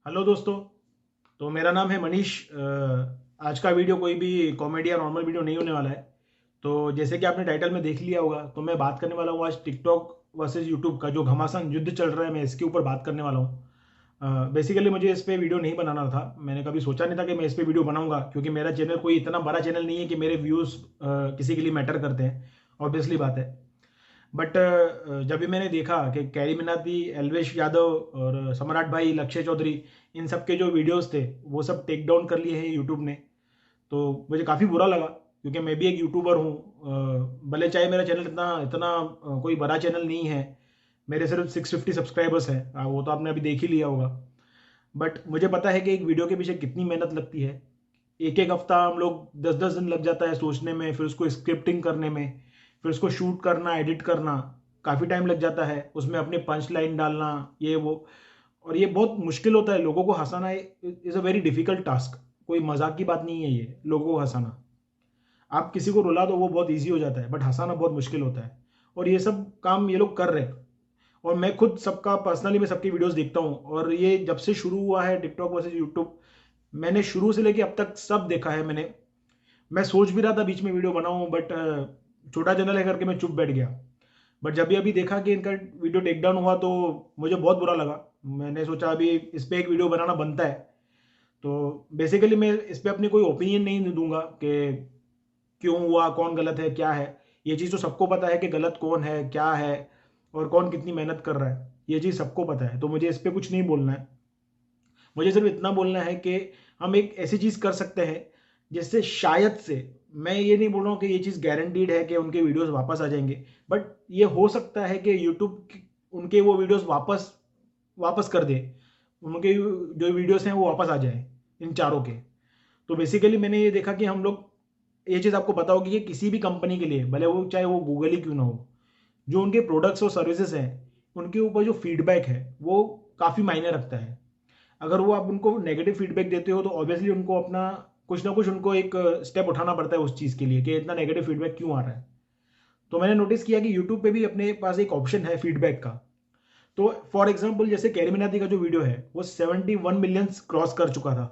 Hello दोस्तों। तो मेरा नाम है मनीष। आज का वीडियो कोई भी कॉमेडी या नॉर्मल वीडियो नहीं होने वाला है। तो जैसे कि आपने टाइटल में देख लिया होगा, तो मैं बात करने वाला हूँ आज टिकटॉक वर्सेस यूट्यूब का जो घमासान युद्ध चल रहा है, मैं इसके ऊपर बात करने वाला हूँ। बेसिकली मुझे इस पे वीडियो नहीं बनाना था, मैंने कभी सोचा नहीं था कि मैं इस पे वीडियो बनाऊंगा, क्योंकि मेरा चैनल कोई इतना बड़ा चैनल नहीं है कि मेरे व्यूज़ किसी के लिए मैटर करते हैं। ऑब्वियसली बात है। बट जब भी मैंने देखा कि कैरी मिनाती, एल्वेश यादव और सम्राट भाई, लक्ष्य चौधरी, इन सब के जो वीडियोस थे वो सब टेक डाउन कर लिए हैं यूट्यूब ने। तो मुझे काफ़ी बुरा लगा, क्योंकि मैं भी एक यूट्यूबर हूँ। भले चाहे मेरा चैनल इतना इतना कोई बड़ा चैनल नहीं है, मेरे सिर्फ 650 सब्सक्राइबर्स हैं। वो तो आपने अभी देख ही लिया होगा। बट मुझे पता है कि एक वीडियो के पीछे कितनी मेहनत लगती है। एक एक हफ्ता हम लोग 10-10 दिन लग जाता है सोचने में, फिर उसको स्क्रिप्टिंग करने में, फिर उसको शूट करना, एडिट करना, काफ़ी टाइम लग जाता है। उसमें अपने पंच लाइन डालना, ये वो। और ये बहुत मुश्किल होता है। लोगों को हंसाना is a very difficult task. कोई मजाक की बात नहीं है ये, लोगों को हंसाना। आप किसी को रुला दो वो बहुत ईजी हो जाता है, बट हंसाना बहुत मुश्किल होता है। और ये सब काम ये लोग कर रहे हैं। और मैं खुद सबका पर्सनली मैं सबकी वीडियोस देखता हूँ, और ये जब से शुरू हुआ है टिकटॉक वर्सेस यूट्यूब, मैंने शुरू से लेके अब तक सब देखा है मैंने। मैं सोच भी रहा था बीच में वीडियो बनाऊं, बट छोटा चैनल है करके मैं चुप बैठ गया। बट जब भी अभी देखा कि इनका वीडियो टेक डाउन हुआ, तो मुझे बहुत बुरा लगा। मैंने सोचा अभी इस पे एक वीडियो बनाना बनता है। तो बेसिकली मैं इस पे अपनी कोई ओपिनियन नहीं दूंगा कि क्यों हुआ, कौन गलत है, क्या है। ये चीज़ तो सबको पता है कि गलत कौन है, क्या है, और कौन कितनी मेहनत कर रहा है। ये चीज़ सबको पता है, तो मुझे इस पे कुछ नहीं बोलना है। मुझे सिर्फ इतना बोलना है कि हम एक ऐसी चीज़ कर सकते हैं जिससे शायद से, मैं ये नहीं बोल रहा हूँ कि ये चीज़ गारंटीड है कि उनके वीडियोस वापस आ जाएंगे, बट ये हो सकता है कि यूट्यूब उनके वो वीडियोस वापस वापस कर दे। उनके जो वीडियोस हैं वो वापस आ जाए, इन चारों के। तो बेसिकली मैंने ये देखा कि हम लोग, ये चीज़ आपको पता होगी कि किसी भी कंपनी के लिए, भले वो चाहे वो गूगल ही क्यों ना हो, जो उनके प्रोडक्ट्स और सर्विसेज हैं उनके ऊपर जो फीडबैक है वो काफ़ी मायने रखता है। अगर वो आप उनको नेगेटिव फीडबैक देते हो, तो ऑब्वियसली उनको अपना कुछ ना कुछ उनको एक स्टेप उठाना पड़ता है उस चीज़ के लिए कि इतना नेगेटिव फीडबैक क्यों आ रहा है। तो मैंने नोटिस किया कि यूट्यूब पे भी अपने पास एक ऑप्शन है फीडबैक का। तो फॉर एग्जाम्पल जैसे कैरी मिनाती का जो वीडियो है वो 71 मिलियन क्रॉस कर चुका था।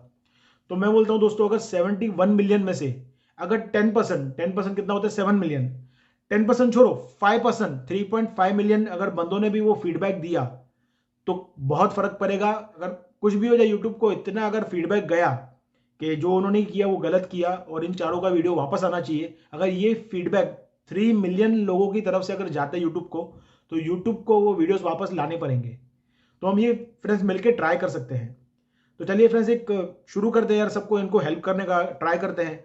तो मैं बोलता हूँ दोस्तों, अगर 71 मिलियन में से अगर 10%, 10% कितना होता है, 7 मिलियन, 10% छोड़ो, 5%, 3.5 मिलियन अगर बंदों ने भी वो फीडबैक दिया, तो बहुत फर्क पड़ेगा। अगर कुछ भी हो जाए, यूट्यूब को इतना अगर फीडबैक गया कि जो उन्होंने किया वो गलत किया और इन चारों का वीडियो वापस आना चाहिए, अगर ये फीडबैक 3 मिलियन लोगों की तरफ से अगर जाते हैं यूट्यूब को, तो यूट्यूब को वो वीडियोस वापस लाने पड़ेंगे। तो हम ये फ्रेंड्स मिलकर ट्राई कर सकते हैं। तो चलिए फ्रेंड्स, एक शुरू करते हैं यार, सबको इनको हेल्प करने का ट्राई करते हैं।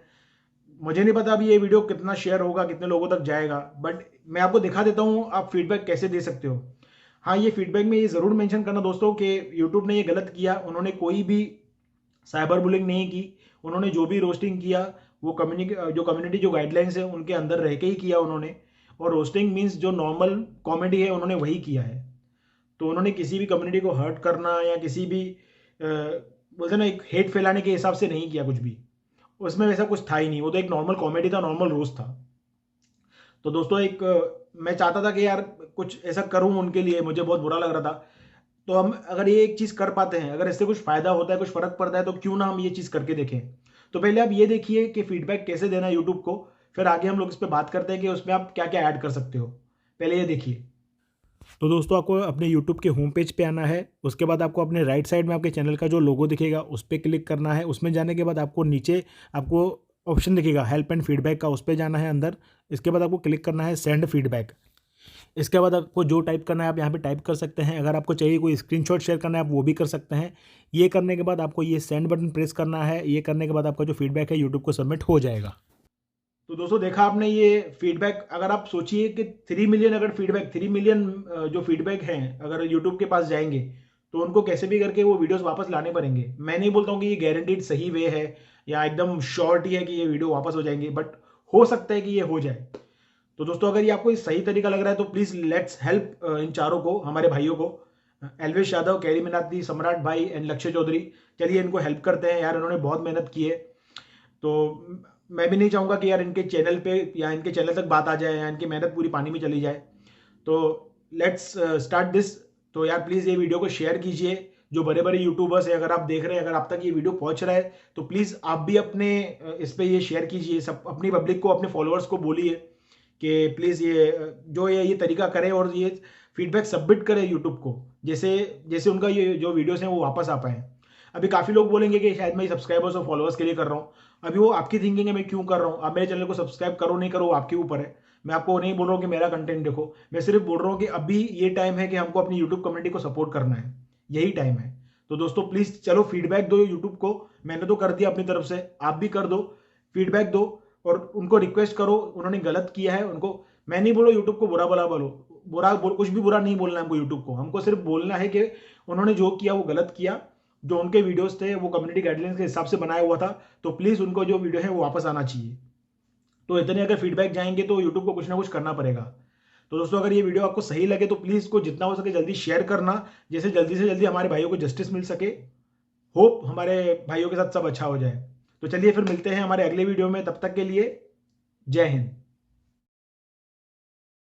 मुझे नहीं पता अभी ये वीडियो कितना शेयर होगा, कितने लोगों तक जाएगा, बट मैं आपको दिखा देता हूँ आप फीडबैक कैसे दे सकते हो। हाँ, ये फीडबैक में ये ज़रूर मेंशन करना दोस्तों कि यूट्यूब ने ये गलत किया। उन्होंने कोई भी साइबर बुलिंग नहीं की। उन्होंने जो भी रोस्टिंग किया वो कम्युनिटी जो गाइडलाइंस है उनके अंदर रह के ही किया उन्होंने। और रोस्टिंग मीन्स जो नॉर्मल कॉमेडी है उन्होंने वही किया है। तो उन्होंने किसी भी कम्युनिटी को हर्ट करना या किसी भी बोलते ना एक हेट फैलाने के हिसाब से नहीं किया कुछ भी। उसमें वैसा कुछ था ही नहीं, वो तो एक नॉर्मल कॉमेडी था, नॉर्मल रोस्ट था। तो दोस्तों एक मैं चाहता था कि यार कुछ ऐसा करूं उनके लिए, मुझे बहुत बुरा लग रहा था। तो हम अगर ये एक चीज़ कर पाते हैं, अगर इससे कुछ फ़ायदा होता है, कुछ फ़र्क पड़ता है, तो क्यों ना हम ये चीज़ करके देखें। तो पहले आप ये देखिए कि फीडबैक कैसे देना है यूट्यूब को, फिर आगे हम लोग इस पर बात करते हैं कि उसमें आप क्या क्या ऐड कर सकते हो। पहले ये देखिए। तो दोस्तों, आपको अपने यूट्यूब के होम पेज पे आना है। उसके बाद आपको अपने राइट साइड में आपके चैनल का जो लोगो दिखेगा उस पर क्लिक करना है। उसमें जाने के बाद आपको नीचे आपको ऑप्शन दिखेगा हेल्प एंड फीडबैक का, उस पर जाना है अंदर। इसके बाद आपको क्लिक करना है सेंड फीडबैक। इसके बाद आपको जो टाइप करना है आप यहाँ पे टाइप कर सकते हैं। अगर आपको चाहिए कोई स्क्रीनशॉट शेयर करना है आप वो भी कर सकते हैं। ये करने के बाद आपको ये सेंड बटन प्रेस करना है। ये करने के बाद आपका जो फीडबैक है यूट्यूब को सबमिट हो जाएगा। तो दोस्तों, देखा आपने ये फीडबैक। अगर आप सोचिए कि 3 मिलियन अगर फीडबैक, 3 मिलियन जो फीडबैक हैं अगर यूट्यूब के पास जाएंगे, तो उनको कैसे भी करके वो वीडियोस वापस लाने पड़ेंगे। मैं नहीं बोलता हूँ कि ये गारंटीड सही वे है या एकदम श्योरिटी ही है कि ये वीडियो वापस हो जाएंगे, बट हो सकता है कि ये हो जाए। तो दोस्तों, अगर ये आपको सही तरीका लग रहा है तो प्लीज़ लेट्स हेल्प इन चारों को, हमारे भाइयों को, एल्वेश यादव, कैरी मिनाती, सम्राट भाई एंड लक्ष्य चौधरी। चलिए इनको हेल्प करते हैं यार, इन्होंने बहुत मेहनत की है। तो मैं भी नहीं चाहूँगा कि यार इनके चैनल पे या इनके चैनल तक बात आ जाए या इनकी मेहनत पूरी पानी में चली जाए। तो लेट्स स्टार्ट दिस। तो यार प्लीज़ ये वीडियो को शेयर कीजिए, जो बड़े बड़े यूट्यूबर्स हैं, अगर आप देख रहे हैं, अगर आप तक ये वीडियो पहुंच रहा है तो प्लीज़ आप भी अपने इस पे ये शेयर कीजिए, सब अपनी पब्लिक को, अपने फॉलोअर्स को बोलिए कि प्लीज़ जो ये तरीका करें और ये फीडबैक सबमिट करें यूट्यूब को, जैसे जैसे उनका ये जो वीडियोस हैं वो वापस आ पाए। अभी काफ़ी लोग बोलेंगे कि शायद मैं सब्सक्राइबर्स और फॉलोअर्स के लिए कर रहा हूँ। अभी वो आपकी थिंकिंग है, मैं क्यों कर रहा हूँ। आप मेरे चैनल को सब्सक्राइब करो नहीं करो, आपके ऊपर है। मैं आपको नहीं बोल रहा हूँ कि मेरा कंटेंट देखो, मैं सिर्फ बोल रहा हूँ कि अभी ये टाइम है कि हमको अपनी यूट्यूब कम्युनिटी को सपोर्ट करना है, यही टाइम है। तो दोस्तों प्लीज़ चलो फीडबैक दो यूट्यूब को, मैंने तो कर दिया अपनी तरफ से, आप भी कर दो, फीडबैक दो और उनको रिक्वेस्ट करो, उन्होंने गलत किया है उनको। मैं नहीं बोलो यूट्यूब को बुरा भला बोलो, कुछ भी बुरा नहीं बोलना है हमको यूट्यूब को, हमको सिर्फ बोलना है कि उन्होंने जो किया वो गलत किया। जो उनके वीडियोस थे वो कम्युनिटी गाइडलाइंस के हिसाब से बनाया हुआ था, तो प्लीज़ उनको जो वीडियो है वो वापस आना चाहिए। तो इतने अगर फीडबैक जाएंगे तो यूट्यूब को कुछ ना कुछ करना पड़ेगा। तो दोस्तों अगर ये वीडियो आपको सही लगे तो प्लीज़ इसको जितना हो सके जल्दी शेयर करना, जैसे जल्दी से जल्दी हमारे भाइयों को जस्टिस मिल सके। होप हमारे भाइयों के साथ सब अच्छा हो जाए। तो चलिए फिर मिलते हैं हमारे अगले वीडियो में, तब तक के लिए जय हिंद।